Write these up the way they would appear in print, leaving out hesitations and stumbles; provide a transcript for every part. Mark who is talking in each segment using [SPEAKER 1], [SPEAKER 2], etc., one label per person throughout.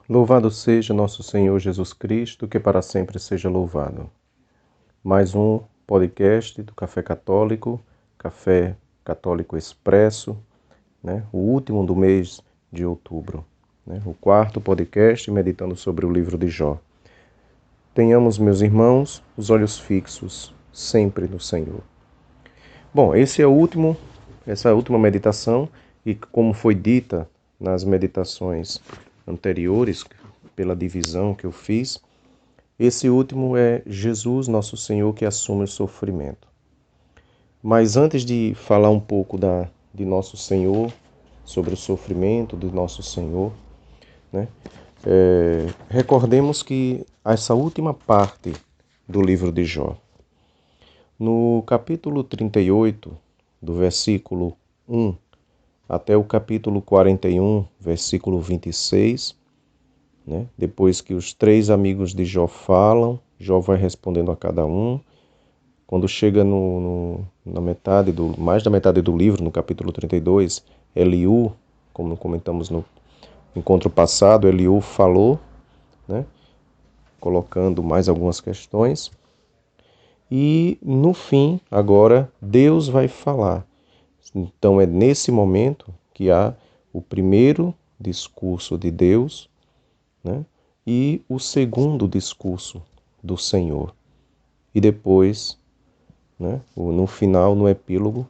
[SPEAKER 1] Louvado seja nosso Senhor Jesus Cristo, que para sempre seja louvado. Mais um podcast do Café Católico, Café Católico Expresso, o último do mês de outubro, o quarto podcast meditando sobre o livro de Jó. Tenhamos, meus irmãos, os olhos fixos sempre no Senhor. Bom, essa é a última meditação, e como foi dita nas meditações anteriores, pela divisão que eu fiz, esse último é Jesus, nosso Senhor, que assume o sofrimento. Mas antes de falar um pouco de nosso Senhor, sobre o sofrimento do nosso Senhor, recordemos que essa última parte do livro de Jó, no capítulo 38, do versículo 1 até o capítulo 41, versículo 26, depois que os três amigos de Jó falam, Jó vai respondendo a cada um. Quando chega mais da metade do livro, no capítulo 32, Eliú, como comentamos no encontro passado, Eliú falou, colocando mais algumas questões. E no fim, agora, Deus vai falar. Então é nesse momento que há o primeiro discurso de Deus, e o segundo discurso do Senhor. E depois, no final, no epílogo,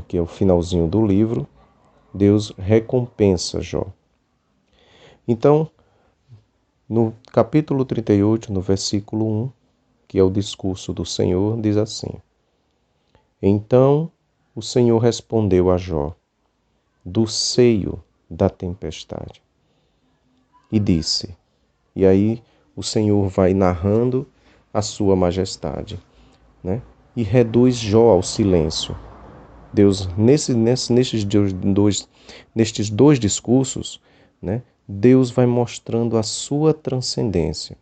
[SPEAKER 1] que é o finalzinho do livro, Deus recompensa Jó. Então, no capítulo 38, no versículo 1, que é o discurso do Senhor, diz assim: Então o Senhor respondeu a Jó, do seio da tempestade, e disse, e aí o Senhor vai narrando a sua majestade, e reduz Jó ao silêncio. Deus, nestes dois discursos, Deus vai mostrando a sua transcendência.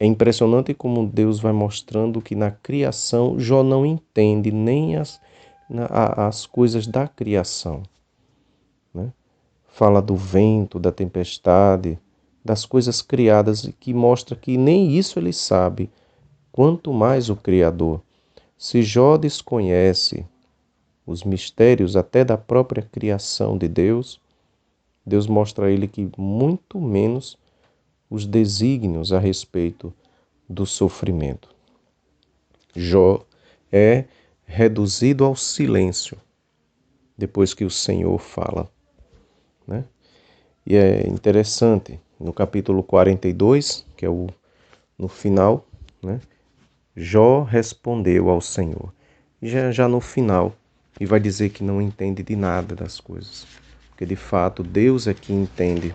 [SPEAKER 1] É impressionante como Deus vai mostrando que na criação Jó não entende nem as coisas da criação. Fala do vento, da tempestade, das coisas criadas, que mostra que nem isso ele sabe, quanto mais o Criador. Se Jó desconhece os mistérios até da própria criação de Deus, Deus mostra a ele que muito menos os desígnios a respeito do sofrimento. Jó é reduzido ao silêncio depois que o Senhor fala. E é interessante, no capítulo 42, que é no final, Jó respondeu ao Senhor. E já no final, e vai dizer que não entende de nada das coisas, porque de fato Deus é que entende.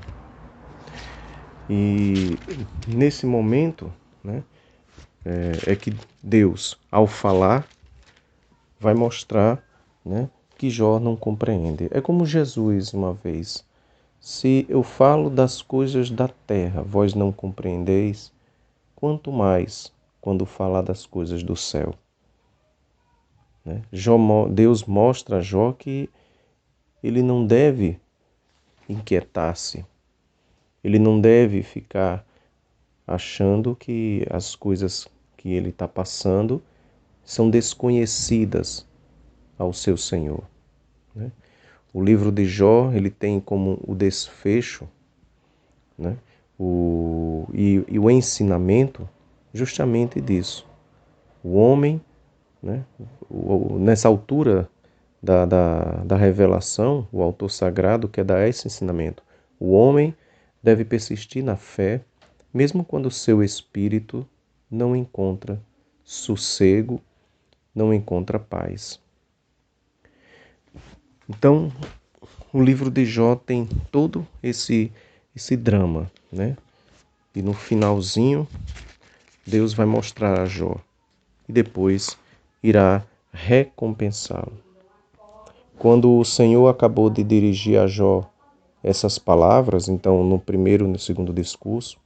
[SPEAKER 1] E nesse momento, é que Deus, ao falar, vai mostrar, que Jó não compreende. É como Jesus uma vez: se eu falo das coisas da terra, vós não compreendeis, quanto mais quando falar das coisas do céu. Deus mostra a Jó que ele não deve inquietar-se, ele não deve ficar achando que as coisas que ele está passando são desconhecidas ao seu Senhor. O livro de Jó, ele tem como o desfecho, o ensinamento justamente disso. O homem, nessa altura da revelação, o autor sagrado quer dar esse ensinamento. O homem deve persistir na fé, mesmo quando o seu espírito não encontra sossego, não encontra paz. Então, o livro de Jó tem todo esse drama, E no finalzinho, Deus vai mostrar a Jó e depois irá recompensá-lo. Quando o Senhor acabou de dirigir a Jó essas palavras, então no primeiro e no segundo discurso,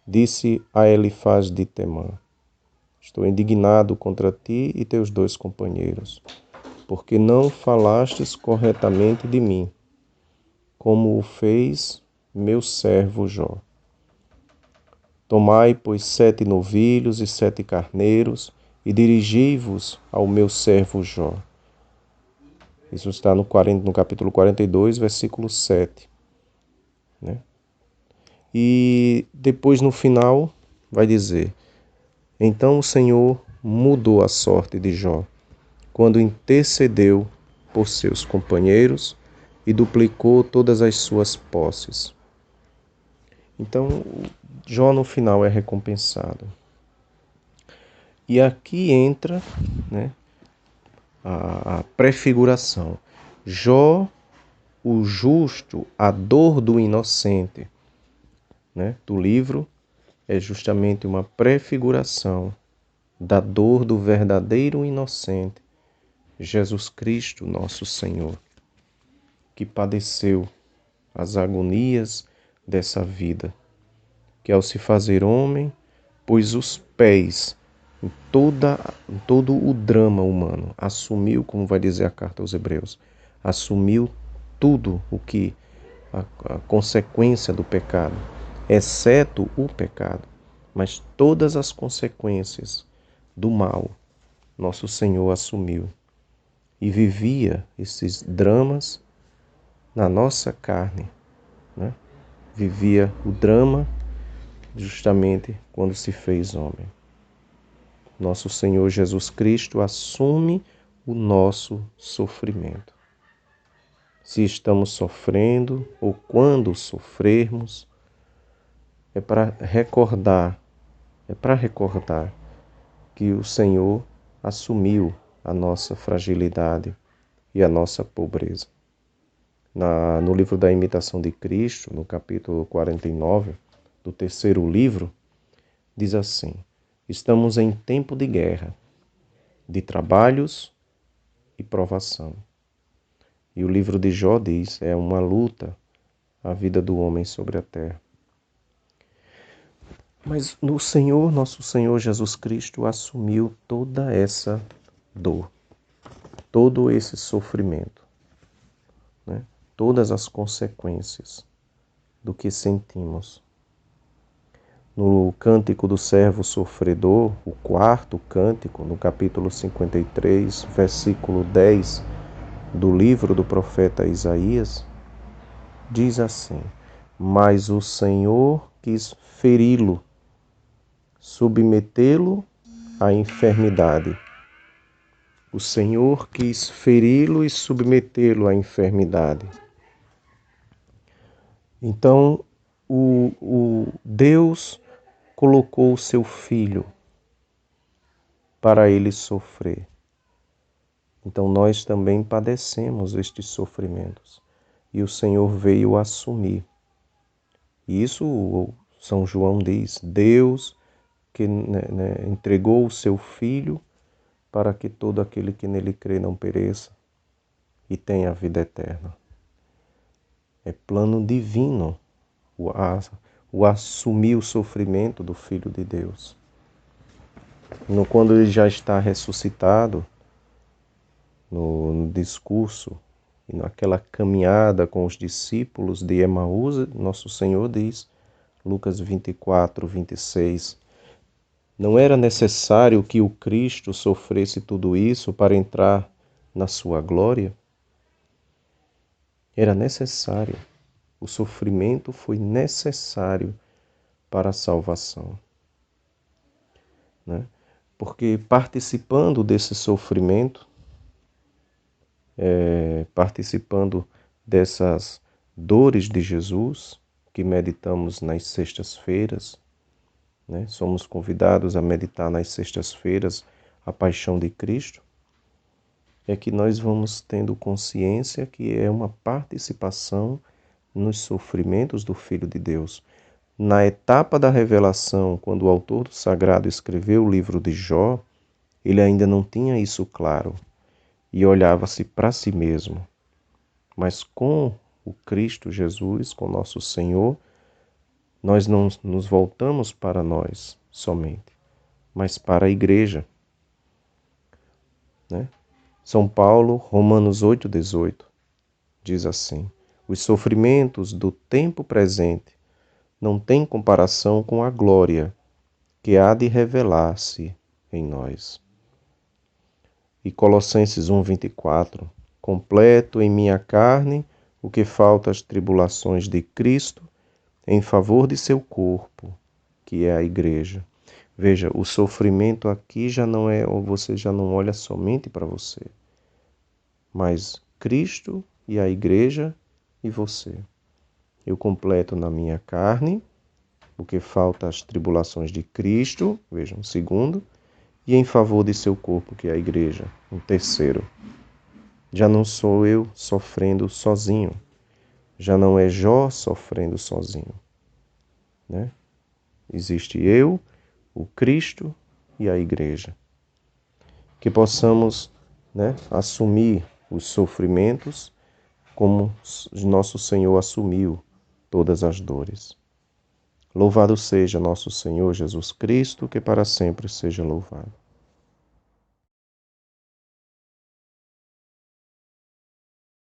[SPEAKER 1] disse a Elifaz de Temã: Estou indignado contra ti e teus dois companheiros, porque não falastes corretamente de mim, como o fez meu servo Jó. Tomai, pois, 7 novilhos e 7 carneiros, e dirigi-vos ao meu servo Jó. Isso está no capítulo 42, versículo 7. Né? E depois, no final, vai dizer: então o Senhor mudou a sorte de Jó, quando intercedeu por seus companheiros e duplicou todas as suas posses. Então, Jó no final é recompensado. E aqui entra, né, a prefiguração. Jó, o justo, a dor do inocente, né, do livro, é justamente uma prefiguração da dor do verdadeiro inocente, Jesus Cristo, nosso Senhor, que padeceu as agonias dessa vida, que ao se fazer homem, pôs os pés em todo o drama humano, assumiu, como vai dizer a carta aos Hebreus, assumiu tudo o que a consequência do pecado, exceto o pecado, mas todas as consequências do mal, nosso Senhor assumiu e vivia esses dramas na nossa carne, né? Vivia o drama justamente quando se fez homem. Nosso Senhor Jesus Cristo assume o nosso sofrimento. Se estamos sofrendo ou quando sofrermos, é para recordar que o Senhor assumiu a nossa fragilidade e a nossa pobreza. No livro da Imitação de Cristo, no capítulo 49, do terceiro livro, diz assim: estamos em tempo de guerra, de trabalhos e provação. E o livro de Jó diz, é uma luta a vida do homem sobre a terra. Mas no Senhor, nosso Senhor Jesus Cristo, assumiu toda essa dor, todo esse sofrimento, né? Todas as consequências do que sentimos. No Cântico do Servo Sofredor, o quarto cântico, no capítulo 53, versículo 10 do livro do profeta Isaías, diz assim: mas o Senhor quis feri-lo, submetê-lo à enfermidade. O Senhor quis feri-lo e submetê-lo à enfermidade. Então, o Deus colocou o seu filho para ele sofrer. Então nós também padecemos estes sofrimentos. E o Senhor veio assumir. E isso São João diz, Deus que entregou o seu Filho para que todo aquele que nele crê não pereça e tenha a vida eterna. É plano divino o assumir o sofrimento do Filho de Deus. Quando ele já está ressuscitado, no discurso e naquela caminhada com os discípulos de Emaús, nosso Senhor diz, Lucas 24, 26, não era necessário que o Cristo sofresse tudo isso para entrar na sua glória? Era necessário. O sofrimento foi necessário para a salvação, né? Porque participando desse sofrimento, participando dessas dores de Jesus, que meditamos nas sextas-feiras, né? Somos convidados a meditar nas sextas-feiras a paixão de Cristo, é que nós vamos tendo consciência que é uma participação nos sofrimentos do Filho de Deus. Na etapa da revelação, quando o autor do Sagrado escreveu o livro de Jó, ele ainda não tinha isso claro e olhava-se para si mesmo. Mas com o Cristo Jesus, com nosso Senhor, nós não nos voltamos para nós somente, mas para a igreja, né? São Paulo, Romanos 8,18, diz assim: Os sofrimentos do tempo presente não têm comparação com a glória que há de revelar-se em nós. E Colossenses 1:24, completo em minha carne o que falta às tribulações de Cristo em favor de seu corpo, que é a igreja. Veja, o sofrimento aqui já não é, ou você já não olha somente para você, mas Cristo e a igreja e você. Eu completo na minha carne o que falta às tribulações de Cristo, vejam, segundo, e em favor de seu corpo, que é a igreja, um terceiro. Já não sou eu sofrendo sozinho, já não é Jó sofrendo sozinho, né? Existe eu, o Cristo e a igreja. Que possamos, né, assumir os sofrimentos como nosso Senhor assumiu todas as dores. Louvado seja nosso Senhor Jesus Cristo, que para sempre seja louvado.